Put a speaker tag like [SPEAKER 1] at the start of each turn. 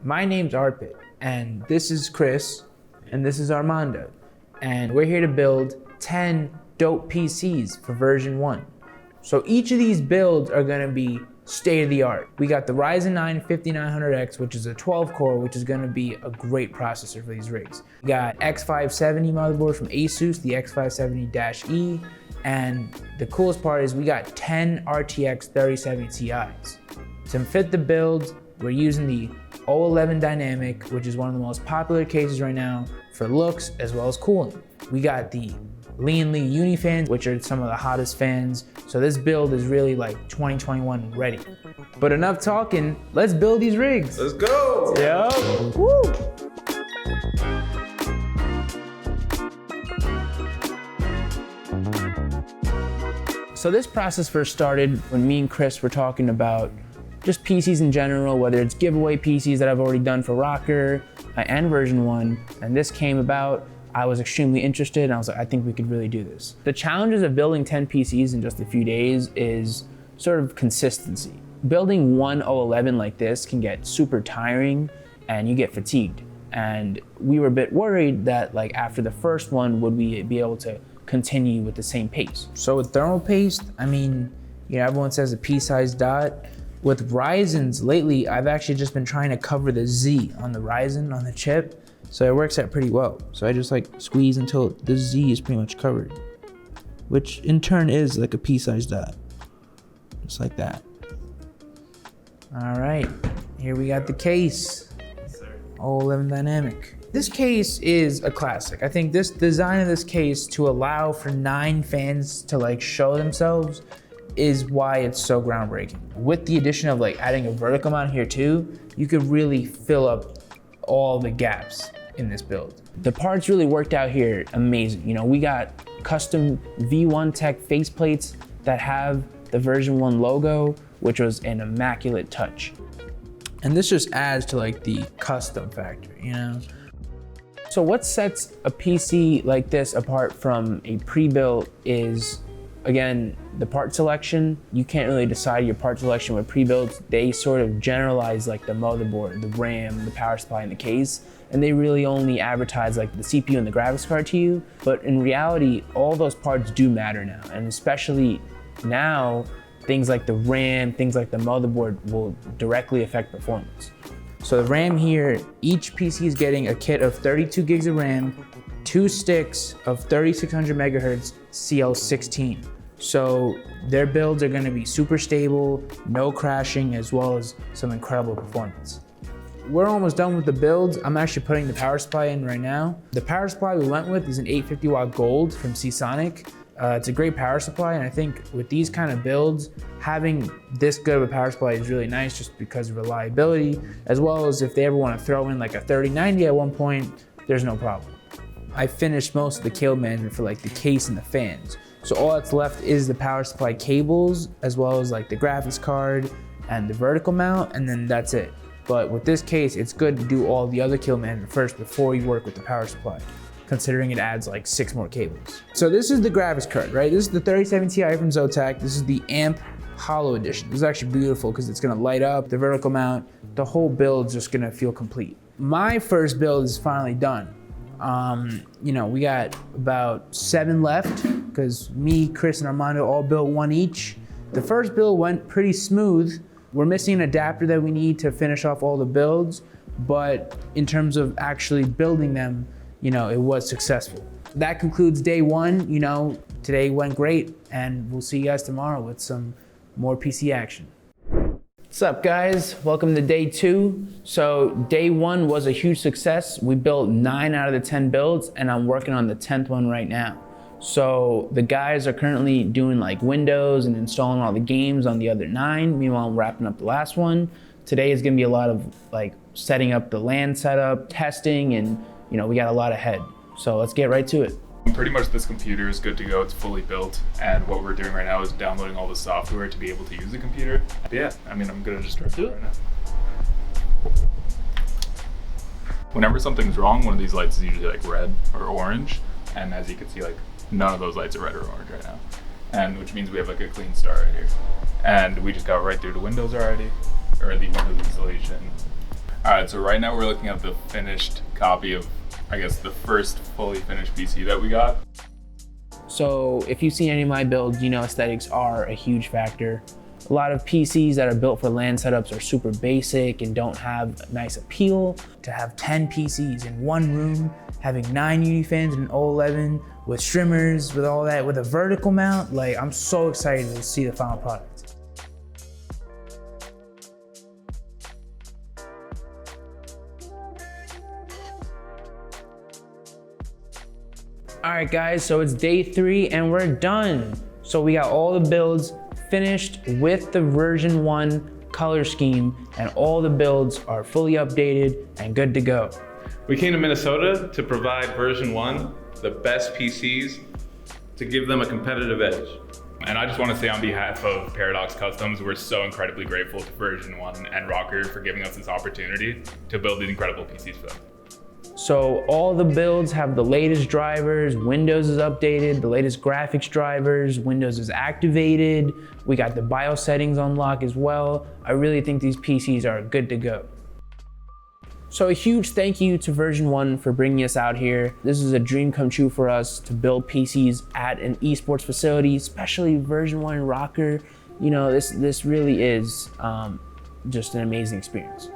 [SPEAKER 1] My name's Arpit, and this is Chris, and this is Armando, and we're here to build 10 dope PCs for version 1. So each of these builds are gonna be state-of-the-art. We got the Ryzen 9 5900X, which is a 12-core, which is gonna be a great processor for these rigs. We got X570 motherboard from Asus, the X570-E, and the coolest part is we got 10 RTX 3070 Ti's. To fit the build, we're using the 011 Dynamic, which is one of the most popular cases right now for looks as well as cooling. We got the Lee & Lee Uni fans, which are some of the hottest fans. So this build is really like 2021 ready. But enough talking, let's build these rigs.
[SPEAKER 2] Let's go.
[SPEAKER 1] Yo. Woo. So this process first started when me and Chris were talking about just PCs in general, whether it's giveaway PCs that I've already done for Rocker and version 1, and this came about. I was extremely interested, and I was like, I think we could really do this. The challenges of building 10 PCs in just a few days is sort of consistency. Building one 011 like this can get super tiring, and you get fatigued. And we were a bit worried that like after the first one, would we be able to continue with the same pace? So with thermal paste, I mean, you know, everyone says a pea-sized dot. With Ryzen's lately, I've actually just been trying to cover the Z on the Ryzen, on the chip, so it works out pretty well. So I just like squeeze until the Z is pretty much covered, which in turn is like a pea-sized dot, just like that. All right, here we got the case.
[SPEAKER 2] Yes, sir.
[SPEAKER 1] 011 Dynamic. This case is a classic. I think this design of this case to allow for 9 fans to like show themselves is why it's so groundbreaking. With the addition of like adding a vertical mount here too, you could really fill up all the gaps in this build. The parts really worked out here amazing. You know, we got custom V1 Tech faceplates that have the version 1 logo, which was an immaculate touch. And this just adds to like the custom factor, you know? So what sets a PC like this apart from a pre-built is, again, the part selection. You can't really decide your part selection with pre-builds. They sort of generalize like the motherboard, the RAM, the power supply, and the case, and they really only advertise like the CPU and the graphics card to you. But in reality, all those parts do matter now, and especially now, things like the RAM, things like the motherboard will directly affect performance. So the RAM here, each PC is getting a kit of 32 gigs of RAM, 2 sticks of 3600 megahertz CL16. So their builds are gonna be super stable, no crashing, as well as some incredible performance. We're almost done with the builds. I'm actually putting the power supply in right now. The power supply we went with is an 850 watt gold from Seasonic. It's a great power supply, and I think with these kind of builds, having this good of a power supply is really nice just because of reliability, as well as if they ever wanna throw in like a 3090 at one point, there's no problem. I finished most of the cable management for like the case and the fans. So all that's left is the power supply cables, as well as like the graphics card and the vertical mount, and then that's it. But with this case, it's good to do all the other cable management first before you work with the power supply, considering it adds like 6 more cables. So this is the graphics card, right? This is the 3070 Ti from Zotac. This is the AMP Hollow Edition. This is actually beautiful because it's gonna light up, the vertical mount, the whole build's just gonna feel complete. My first build is finally done. You know, we got about 7 left because me, Chris, and Armando all built 1 each. The first build went pretty smooth. We're missing an adapter that we need to finish off all the builds, but in terms of actually building them, you know, it was successful. That concludes day 1. You know, today went great, and we'll see you guys tomorrow with some more PC action. What's up, guys? Welcome to day 2. So day 1 was a huge success. We built 9 out of the 10 builds, and I'm working on the 10th one right now. So the guys are currently doing like Windows and installing all the games on the other 9. Meanwhile, I'm wrapping up the last one. Today is gonna be a lot of like setting up the LAN setup, testing, and you know, we got a lot ahead. So let's get right to it.
[SPEAKER 2] Pretty much this computer is good to go. It's fully built, and what we're doing right now is downloading all the software to be able to use the computer. But yeah, I mean, I'm gonna just start it right now. Whenever something's wrong, one of these lights is usually like red or orange, and as you can see, like none of those lights are red or orange right now, and which means we have like a clean start right here. And we just got right through to Windows already, or the Windows installation. All right, so right now we're looking at the finished copy of, I guess, the first fully finished PC that we got.
[SPEAKER 1] So if you've seen any of my builds, you know aesthetics are a huge factor. A lot of PCs that are built for LAN setups are super basic and don't have nice appeal. To have 10 PCs in one room, having 9 UD fans and an O11 with streamers, with all that, with a vertical mount, like I'm so excited to see the final product. All right guys, so it's day 3 and we're done. So we got all the builds finished with the version 1 color scheme, and all the builds are fully updated and good to go.
[SPEAKER 3] We came to Minnesota to provide version 1 the best PCs to give them a competitive edge.
[SPEAKER 2] And I just want to say on behalf of Paradox Customs, we're so incredibly grateful to Version 1 and Rocker for giving us this opportunity to build these incredible PCs for them.
[SPEAKER 1] So all the builds have the latest drivers, Windows is updated, the latest graphics drivers, Windows is activated, we got the BIOS settings on lock as well. I really think these PCs are good to go. So a huge thank you to Version 1 for bringing us out here. This is a dream come true for us to build PCs at an esports facility, especially Version 1 and Rocker. You know, this really is just an amazing experience.